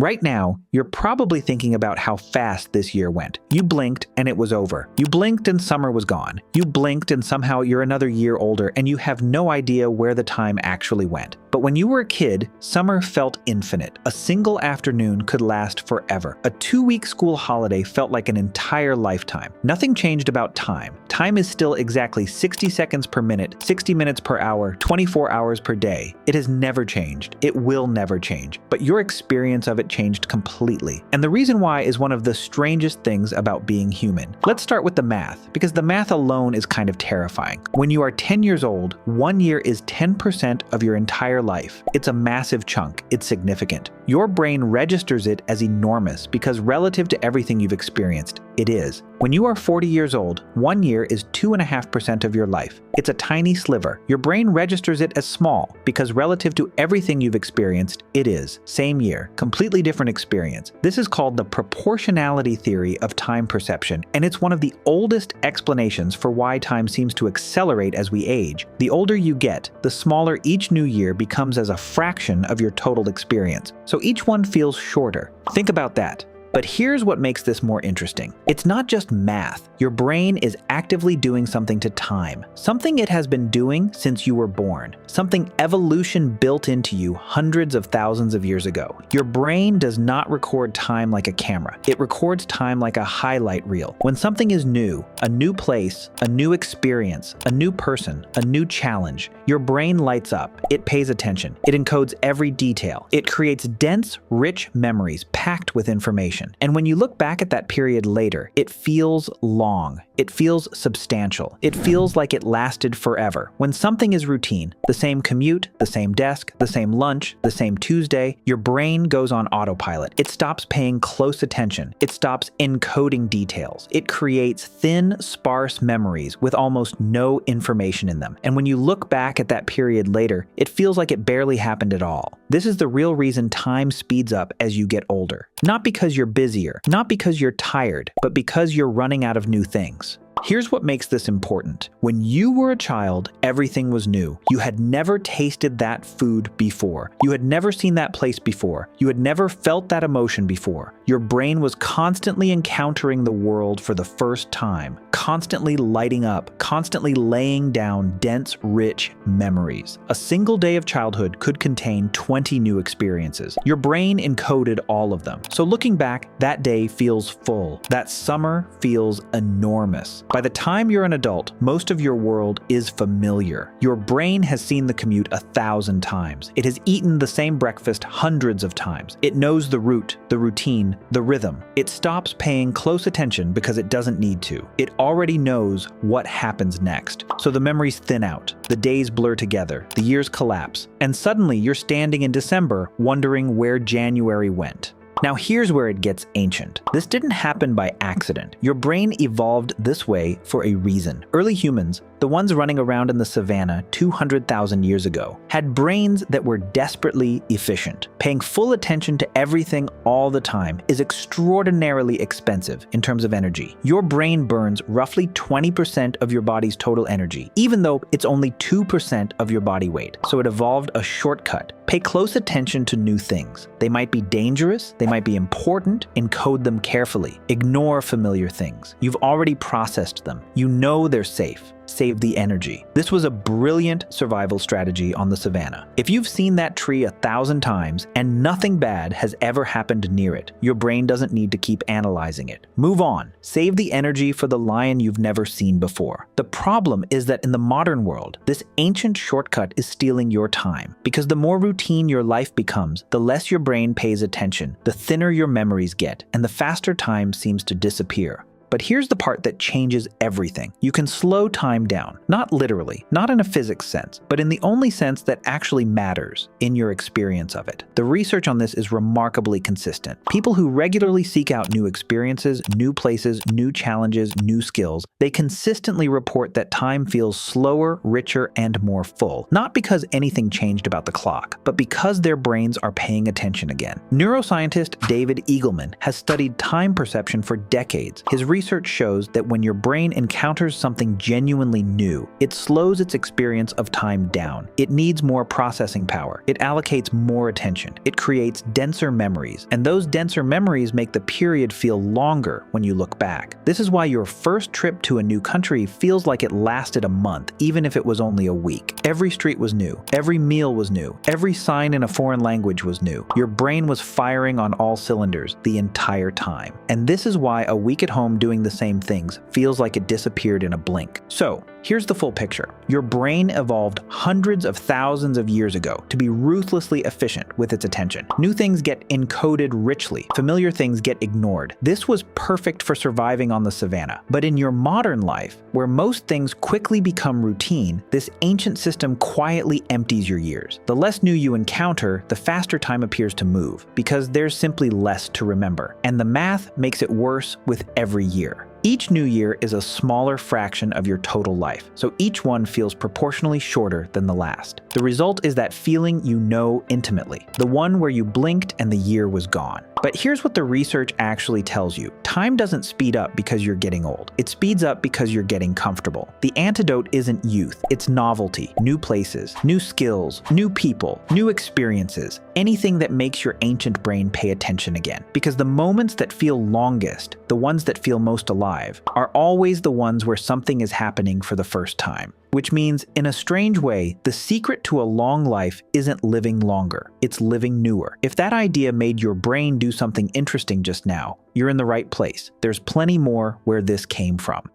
Right now, you're probably thinking about how fast this year went. You blinked and it was over. You blinked and summer was gone. You blinked and somehow you're another year older and you have no idea where the time actually went. But when you were a kid, summer felt infinite. A single afternoon could last forever. A 2-week school holiday felt like an entire lifetime. Nothing changed about time. Time is still exactly 60 seconds per minute, 60 minutes per hour, 24 hours per day. It has never changed. It will never change. But your experience of it changed completely. And the reason why is one of the strangest things about being human. Let's start with the math, because the math alone is kind of terrifying. When you are 10 years old, 1 year is 10% of your entire life. It's a massive chunk. It's significant. Your brain registers it as enormous because relative to everything you've experienced, it is. When you are 40 years old, 1 year is 2.5% of your life. It's a tiny sliver. Your brain registers it as small because relative to everything you've experienced, it is. Same year, completely different experience. This is called the proportionality theory of time perception, and it's one of the oldest explanations for why time seems to accelerate as we age. The older you get, the smaller each new year becomes as a fraction of your total experience. So each one feels shorter. Think about that. But here's what makes this more interesting. It's not just math. Your brain is actively doing something to time, something it has been doing since you were born, something evolution built into you hundreds of thousands of years ago. Your brain does not record time like a camera. It records time like a highlight reel. When something is new, a new place, a new experience, a new person, a new challenge, your brain lights up. It pays attention. It encodes every detail. It creates dense, rich memories packed with information. And when you look back at that period later, it feels long. It feels substantial. It feels like it lasted forever. When something is routine, the same commute, the same desk, the same lunch, the same Tuesday, your brain goes on autopilot. It stops paying close attention. It stops encoding details. It creates thin, sparse memories with almost no information in them. And when you look back at that period later, it feels like it barely happened at all. This is the real reason time speeds up as you get older. Not because you're busier, not because you're tired, but because you're running out of new things. Here's what makes this important. When you were a child, everything was new. You had never tasted that food before. You had never seen that place before. You had never felt that emotion before. Your brain was constantly encountering the world for the first time, constantly lighting up, constantly laying down dense, rich memories. A single day of childhood could contain 20 new experiences. Your brain encoded all of them. So looking back, that day feels full. That summer feels enormous. By the time you're an adult, most of your world is familiar. Your brain has seen the commute 1,000 times. It has eaten the same breakfast hundreds of times. It knows the route, the routine, the rhythm. It stops paying close attention because it doesn't need to. It already knows what happens next. So the memories thin out, the days blur together, the years collapse, and suddenly you're standing in December wondering where January went. Now here's where it gets ancient. This didn't happen by accident. Your brain evolved this way for a reason. Early humans, the ones running around in the savanna 200,000 years ago, had brains that were desperately efficient. Paying full attention to everything all the time is extraordinarily expensive in terms of energy. Your brain burns roughly 20% of your body's total energy, even though it's only 2% of your body weight. So it evolved a shortcut. Pay close attention to new things. They might be dangerous, they might be important, encode them carefully. Ignore familiar things. You've already processed them. You know they're safe. Save the energy. This was a brilliant survival strategy on the savanna. If you've seen that tree 1,000 times and nothing bad has ever happened near it, your brain doesn't need to keep analyzing it. Move on. Save the energy for the lion you've never seen before. The problem is that in the modern world, this ancient shortcut is stealing your time. Because the more routine your life becomes, the less your brain pays attention, the thinner your memories get, and the faster time seems to disappear. But here's the part that changes everything. You can slow time down, not literally, not in a physics sense, but in the only sense that actually matters, in your experience of it. The research on this is remarkably consistent. People who regularly seek out new experiences, new places, new challenges, new skills, they consistently report that time feels slower, richer, and more full. Not because anything changed about the clock, but because their brains are paying attention again. Neuroscientist David Eagleman has studied time perception for decades. His research shows that when your brain encounters something genuinely new, it slows its experience of time down. It needs more processing power. It allocates more attention. It creates denser memories, and those denser memories make the period feel longer when you look back. This is why your first trip to a new country feels like it lasted a month, even if it was only a week. Every street was new. Every meal was new. Every sign in a foreign language was new. Your brain was firing on all cylinders the entire time. And this is why a week at home doing the same things feels like it disappeared in a blink. So, here's the full picture. Your brain evolved hundreds of thousands of years ago to be ruthlessly efficient with its attention. New things get encoded richly. Familiar things get ignored. This was perfect for surviving on the savanna. But in your modern life, where most things quickly become routine, this ancient system quietly empties your years. The less new you encounter, the faster time appears to move, because there's simply less to remember. And the math makes it worse with every year. Each new year is a smaller fraction of your total life, so each one feels proportionally shorter than the last. The result is that feeling you know intimately, the one where you blinked and the year was gone. But here's what the research actually tells you. Time doesn't speed up because you're getting old. It speeds up because you're getting comfortable. The antidote isn't youth, it's novelty, new places, new skills, new people, new experiences, anything that makes your ancient brain pay attention again. Because the moments that feel longest, the ones that feel most alive, are always the ones where something is happening for the first time. Which means, in a strange way, the secret to a long life isn't living longer, it's living newer. If that idea made your brain do something interesting just now, you're in the right place. There's plenty more where this came from.